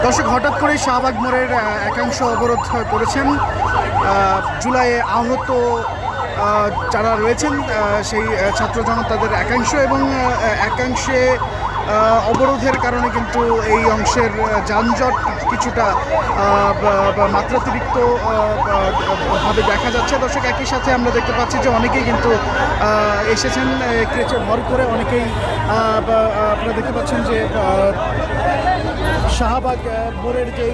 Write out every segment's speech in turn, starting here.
দর্শক, হঠাৎ করে শাহবাগ মোড়ের একাংশ অবরোধ করেছেন জুলাইয়ে আহত যারা রয়েছেন সেই ছাত্র জনতাদের একাংশ, এবং একাংশে অবরোধের কারণে কিন্তু এই অংশের যানজট কিছুটা মাত্রাতিরিক্ত ভাবে দেখা যাচ্ছে। দর্শক, একই সাথে আমরা দেখতে পাচ্ছি যে অনেকেই কিন্তু এসেছেন ক্রেচে ভর করে। অনেকেই আপনারা দেখতে পাচ্ছেন যে শাহবাগ মোড়ের যেই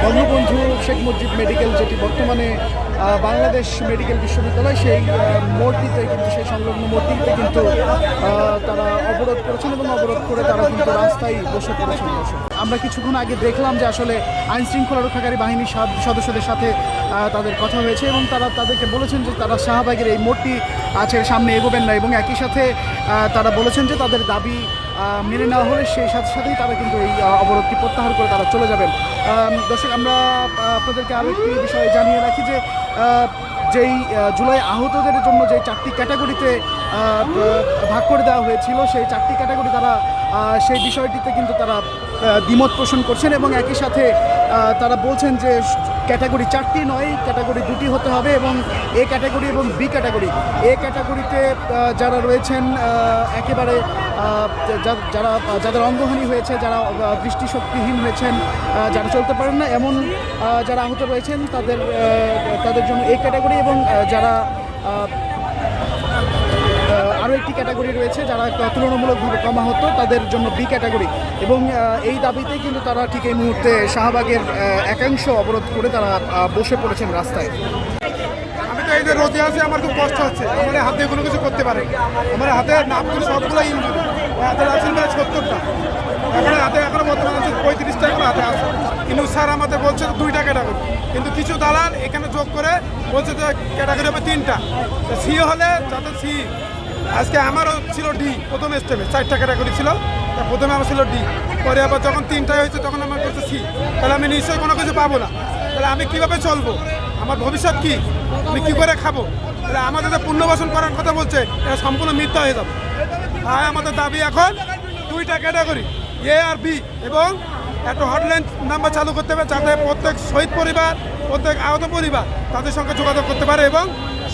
বঙ্গবন্ধু শেখ মুজিব মেডিকেল, যেটি বর্তমানে বাংলাদেশ মেডিকেল বিশ্ববিদ্যালয়, সেই মোড়টিতে কিন্তু, সেই সংলগ্ন মোড়টিতে কিন্তু তারা অবরোধ করেছেন এবং অবরোধ করে তারা কিন্তু রাস্তায় বসে পড়েছেন। আমরা কিছুক্ষণ আগে দেখলাম যে আসলে আইন শৃঙ্খলা রক্ষাকারী বাহিনীর সদস্যদের সাথে তাদের কথা হয়েছে এবং তারা তাদেরকে বলেছেন যে তারা শাহবাগের এই মোড়টি আছে সামনে এগোবেন না, এবং একই সাথে তারা বলেছেন যে তাদের দাবি মেনে নেওয়া হলে সেই সাথে সাথেই তারা কিন্তু এই অবরোধটি প্রত্যাহার করে তারা চলে যাবেন। দর্শক, আমরা আপনাদেরকে আরও একটি বিষয় জানিয়ে রাখি যে যেই জুলাই আহতদের জন্য যে 4টি ক্যাটাগরিতে ভাগ করে দেওয়া হয়েছিল, সেই 4টি ক্যাটাগরি তারা সেই বিষয়টিতে কিন্তু তারা দ্বিমত পোষণ করছেন, এবং একই সাথে তারা বলছেন যে ক্যাটাগরি 4টি নয়, ক্যাটাগরি 2টি হতে হবে, এবং এ ক্যাটাগরি এবং বি ক্যাটাগরি। এ ক্যাটাগরিতে যারা রয়েছেন একেবারে যাদের অঙ্গহানি হয়েছে, যারা দৃষ্টিশক্তিহীন হয়েছেন, যারা চলতে পারেন না, এমন যারা আহত রয়েছেন তাদের জন্য এ ক্যাটাগরি, এবং যারা আরও একটি ক্যাটাগরি রয়েছে যারা তুলনামূলকভাবে কম আহত, তাদের জন্য বি ক্যাটাগরি। এবং এই দাবিতে কিন্তু তারা ঠিক এই মুহূর্তে শাহবাগের একাংশ অবরোধ করে তারা বসে পড়েছেন রাস্তায়। আমি তো এই যে রোদে আছি, আমার খুব কষ্ট হচ্ছে। আমার হাতে কোনো কিছু করতে পারে, আমার হাতে নামগুলো সবগুলো ইঞ্জুরি, হাতের আছে 70টা, এখন হাতে এখনো বর্তমানে আছে 35টা এখন হাতে আছে। কিন্তু স্যার আমাদের বলছে 2টা ক্যাটাগরি, কিন্তু কিছু দালাল এখানে যোগ করে বলছে যে ক্যাটাগরি হবে 3টা, সি হলে যাতে সি। আজকে আমারও ছিল ডি, প্রথম স্টেপে 4টা ক্যাটাগরি ছিল, প্রথমে আমার ছিল ডি, পরে আবার যখন 3টায় হয়েছে তখন আমার করছে সি। তাহলে আমি নিশ্চয়ই কোনো কিছু পাবো না, তাহলে আমি কীভাবে চলবো? আমার ভবিষ্যৎ কী? আমি কী করে খাবো? তাহলে আমাদের যে পুনর্বাসন করার কথা বলছে, এটা সম্পূর্ণ মিথ্যা হয়ে যাবে। আর আমাদের দাবি এখন 2টা ক্যাটাগরি, এ আর বি, এবং একটা হটলাইন নাম্বার চালু করতে হবে যাতে প্রত্যেক শহীদ পরিবার, প্রত্যেক আহত পরিবার তাদের সঙ্গে যোগাযোগ করতে পারে এবং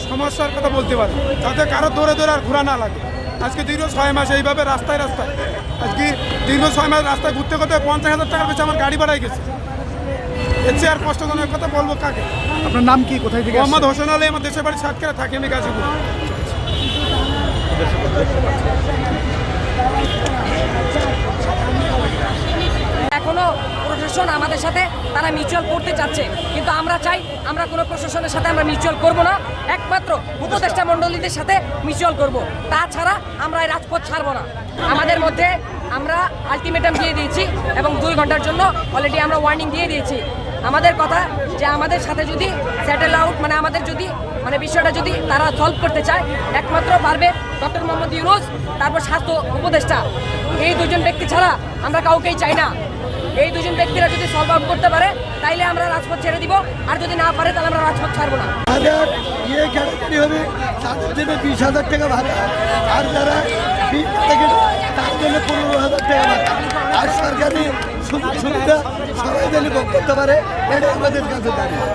সমস্যার কথা বলতে পারে, যাতে কারো দৌড়ে দৌড়ে আর ঘোরা না লাগে। আজকে দীর্ঘ 6 মাস এইভাবে রাস্তায় আজকে দীর্ঘ 6 মাস রাস্তায় ঘুরতে ঘুরতে 50,000 টাকার বেশি আমার গাড়ি ভাড়ায় গেছে। এর চেয়ে আর কষ্টজনক কথা বলবো কাকে? আপনার নাম কি, কোথায় থেকে? মোহাম্মদ হোসেন আলী, আমার দেশের বাড়ি সাতক্ষীরা, থাকি আমি গাজীপুর। এখনো প্রশাসন আমাদের সাথে তারা মিউচুয়াল করতে চাচ্ছে, কিন্তু আমরা চাই আমরা কোনো প্রশাসনের সাথে আমরা মিউচুয়াল করব না, একমাত্র উপদেষ্টা মণ্ডলীদের সাথে মিউচুয়াল করব। তাছাড়া আমরা এই রাজপথ ছাড়বো না। আমাদের মধ্যে আমরা আলটিমেটাম দিয়ে দিয়েছি এবং 2 ঘন্টার জন্য অলরেডি আমরা ওয়ার্নিং দিয়ে দিয়েছি। আমাদের কথা যে আমাদের সাথে যদি সেটেল আউট আমাদের যদি বিষয়টা যদি তারা সলভ করতে চায়, একমাত্র পারবে ডক্টর মোহাম্মদ ইউনূস, তারপর স্বাস্থ্য উপদেষ্টা। এই 2জন ব্যক্তি ছাড়া আমরা কাউকেই চাই না। এই 2জন ব্যক্তিরা যদি সলভ আউট করতে পারে তাইলে আমরা রাজপথ ছেড়ে দিব, আর যদি না পারে তাহলে আমরা রাজপথ ছাড়বো না। হবে তাদের জন্য 20,000 টাকা ভাড়া, আর যারা তার জন্য 15,000 টাকা ভাড়া, আর সরকারি সুবিধা সবাই যেন ভোগ করতে পারে, এটা আমাদের কাছে দাঁড়িয়ে।